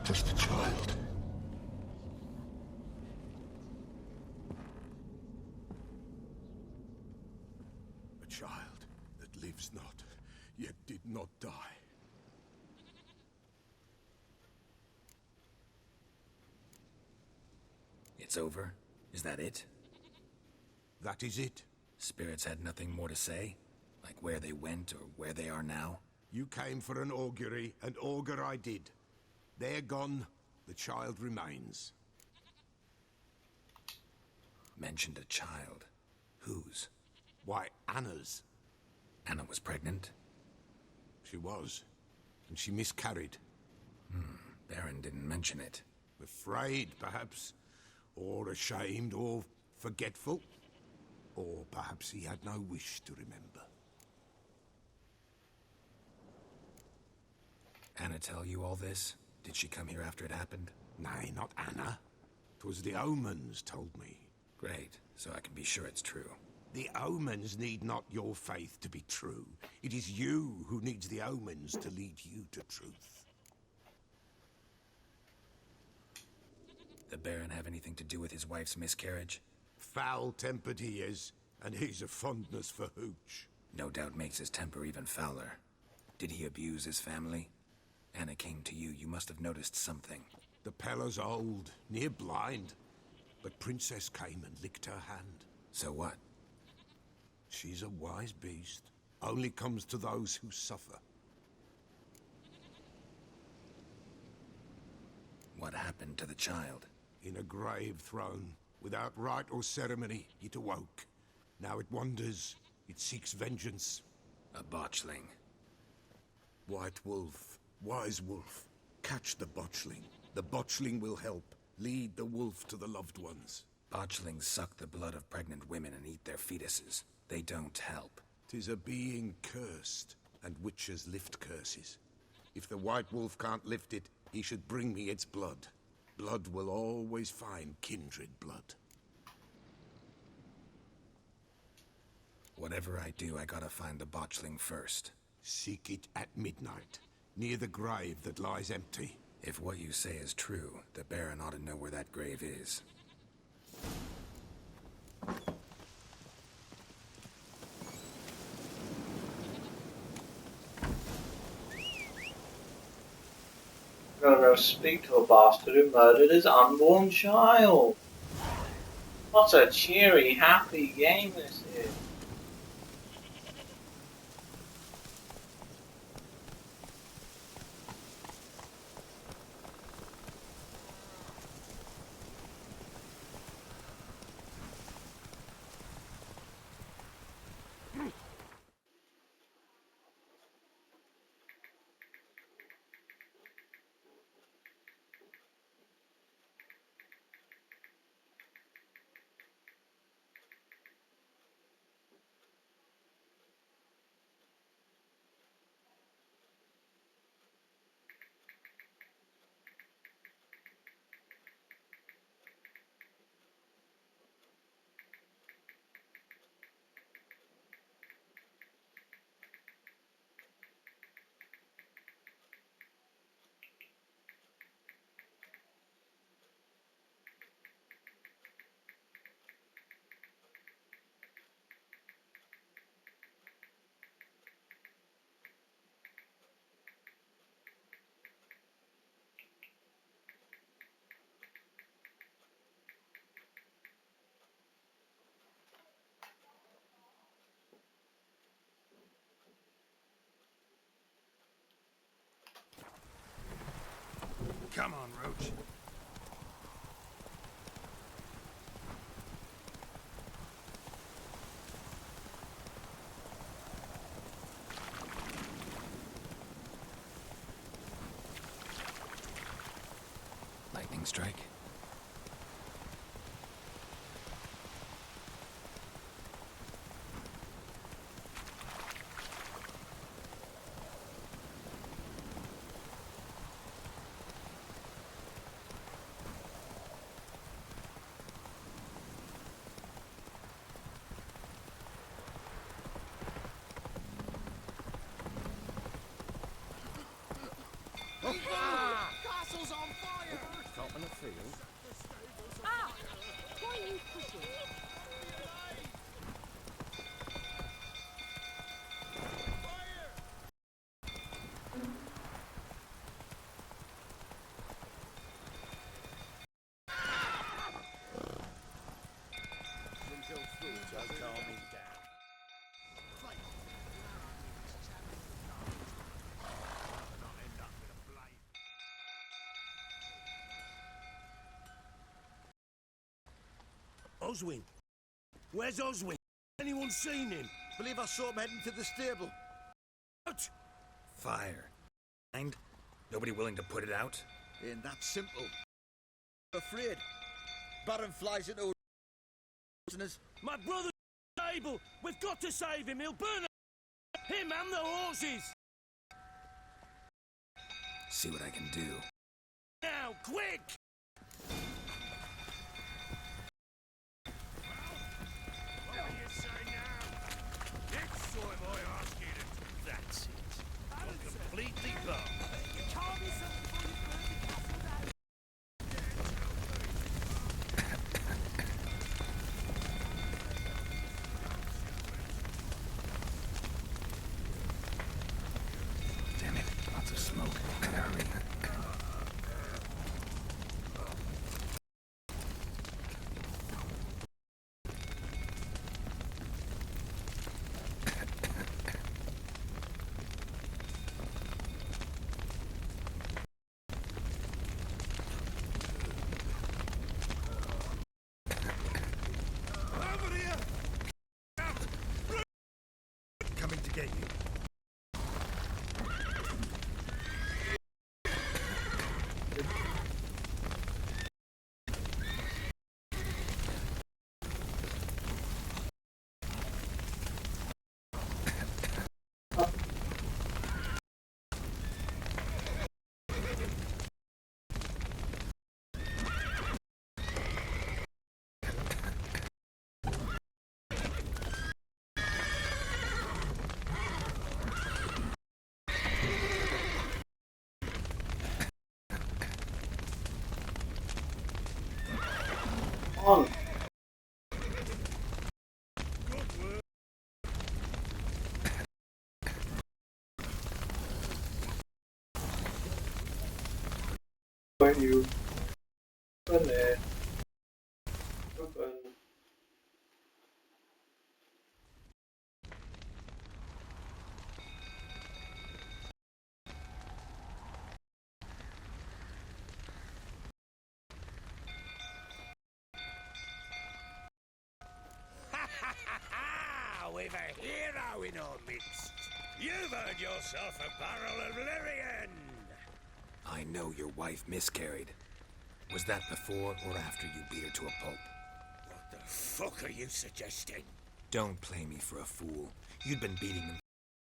Just a child. A child that lives not, yet did not die. It's over? Is that it? That is it. Spirits had nothing more to say? Like where they went or where they are now? You came for an augury, and augur I did. They're gone, the child remains. Mentioned a child. Whose? Why, Anna's. Anna was pregnant? She was, and she miscarried. Baron didn't mention it. Afraid, perhaps, or ashamed, or forgetful. Or perhaps he had no wish to remember. Anna tell you all this? Did she come here after it happened? Nay, not Anna. 'Twas the omens told me. Great, so I can be sure it's true. The omens need not your faith to be true. It is you who needs the omens to lead you to truth. The Baron have anything to do with his wife's miscarriage? Foul-tempered he is, and he's a fondness for hooch. No doubt makes his temper even fouler. Did he abuse his family? Anna came to you, you must have noticed something. The Pella's old, near blind, but Princess came and licked her hand. So what? She's a wise beast. Only comes to those who suffer. What happened to the child? In a grave thrown, without rite or ceremony, it awoke. Now it wanders, it seeks vengeance. A botchling. White wolf, wise wolf, catch the botchling. The botchling will help, lead the wolf to the loved ones. Botchlings suck the blood of pregnant women and eat their fetuses. They don't help. 'Tis a being cursed, and witches lift curses. If the white wolf can't lift it, he should bring me its blood. Blood will always find kindred blood. Whatever I do, I gotta find the botchling first. Seek it at midnight, near the grave that lies empty. If what you say is true, the Baron ought to know where that grave is. Gotta go speak to a bastard who murdered his unborn child. What a cheery, happy game this is. Come on, Roach. Lightning strike? Castle's on On a field? Ah! Why are you pushing? Oswin? Where's Oswin? Anyone seen him? Believe I saw him heading to the stable. Out! Fire. And nobody willing to put it out? Ain't that simple. Afraid. Baron flies into us. My brother's able. We've got to save him. He'll burn him and the horses. See what I can do. Now, quick! That's it. I'm completely gone. Damn it, lots of smoke. Gotta hurry. Over here! Coming to get you. On. When you open it, open. We've a hero in our midst. You've earned yourself a barrel of Lyrian. I know your wife miscarried. Was that before or after you beat her to a pulp? What the fuck are you suggesting? Don't play me for a fool. You'd been beating them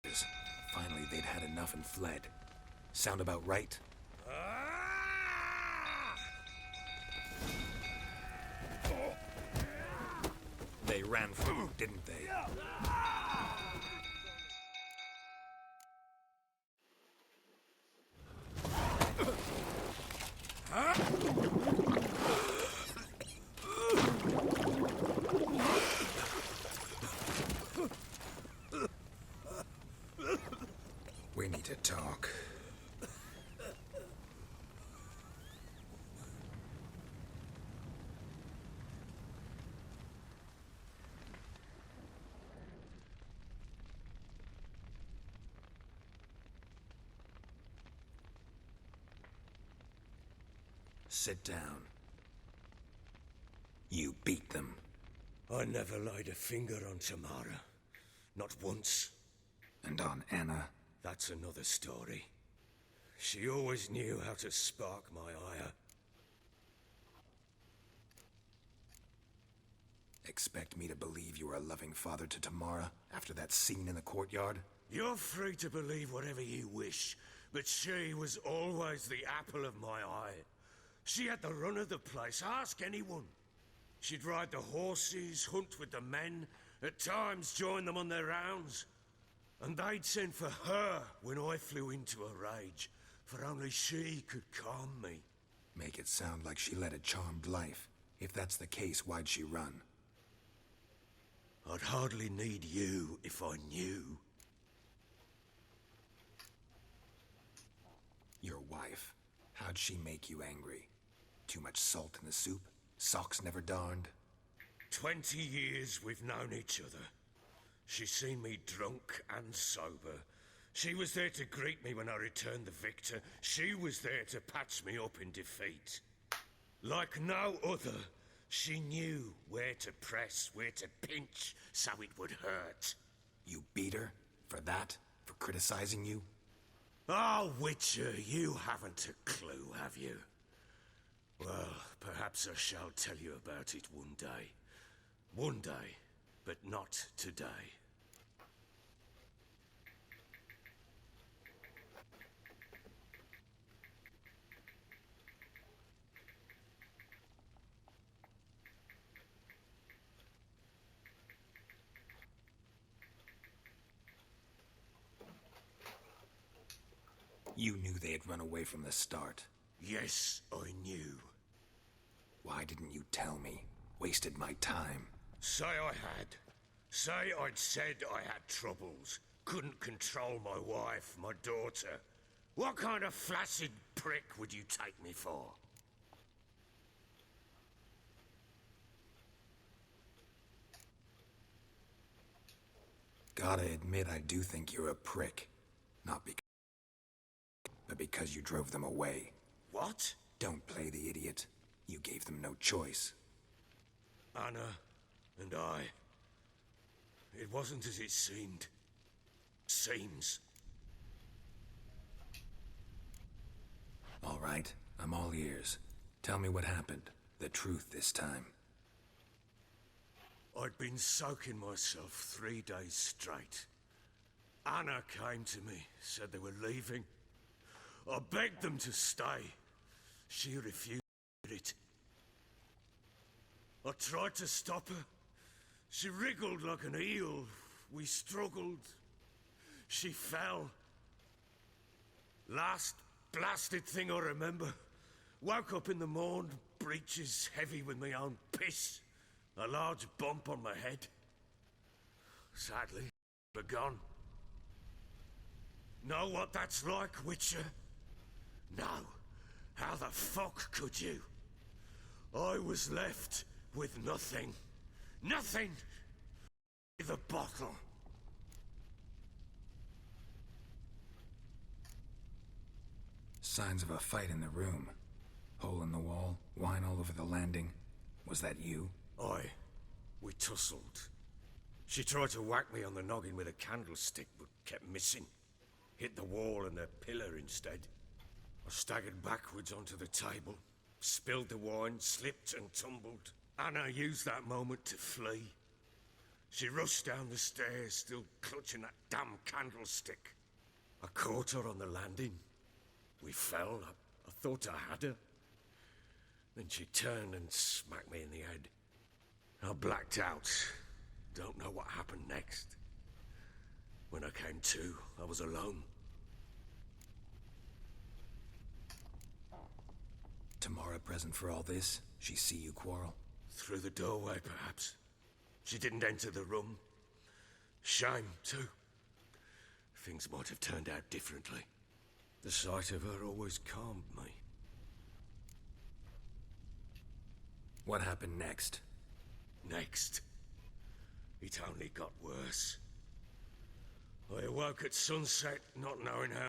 for years. Finally, they'd had enough and fled. Sound about right? Ah! They ran from you, didn't they? We need to talk. Sit down. You beat them. I never laid a finger on Tamara. Not once. And on Anna. That's another story. She always knew how to spark my ire. Expect me to believe you were a loving father to Tamara after that scene in the courtyard? You're free to believe whatever you wish, but she was always the apple of my eye. She had the run of the place, ask anyone. She'd ride the horses, hunt with the men, at times join them on their rounds. And they'd send for her when I flew into a rage, for only she could calm me. Make it sound like she led a charmed life. If that's the case, why'd she run? I'd hardly need you if I knew. Your wife. How'd she make you angry? Too much salt in the soup? Socks never darned? 20 years we've known each other. She's seen me drunk and sober. She was there to greet me when I returned the victor. She was there to patch me up in defeat. Like no other, she knew where to press, where to pinch, so it would hurt. You beat her? For that? For criticizing you? Oh, Witcher, you haven't a clue, have you? Well, perhaps I shall tell you about it one day. One day, but not today. You knew they had run away from the start. Yes, I knew. Why didn't you tell me? Wasted my time. Say I had. Say I'd said I had troubles. Couldn't control my wife, my daughter. What kind of flaccid prick would you take me for? Gotta admit, I do think you're a prick. Not because... but because you drove them away. What? Don't play the idiot. You gave them no choice. Anna and I... It wasn't as it seemed. Seems. All right, I'm all ears. Tell me what happened. The truth this time. I'd been soaking myself 3 days straight. Anna came to me, said they were leaving. I begged them to stay. She refused it. I tried to stop her. She wriggled like an eel. We struggled. She fell. Last blasted thing I remember. Woke up in the morn, breeches heavy with my own piss. A large bump on my head. Sadly, we're gone. Know what that's like, Witcher? No. How the fuck could you? I was left with nothing. Nothing! The bottle. Signs of a fight in the room. Hole in the wall, wine all over the landing. Was that you? Aye. We tussled. She tried to whack me on the noggin with a candlestick, but kept missing. Hit the wall and a pillar instead. I staggered backwards onto the table, spilled the wine, slipped and tumbled. Anna used that moment to flee. She rushed down the stairs, still clutching that damn candlestick. I caught her on the landing. We fell. I thought I had her. Then she turned and smacked me in the head. I blacked out. Don't know what happened next. When I came to, I was alone. Tamara present for all this? She see you quarrel? Through the doorway, perhaps. She didn't enter the room. Shame, too. Things might have turned out differently. The sight of her always calmed me. What happened next? Next, it only got worse. I awoke at sunset, not knowing how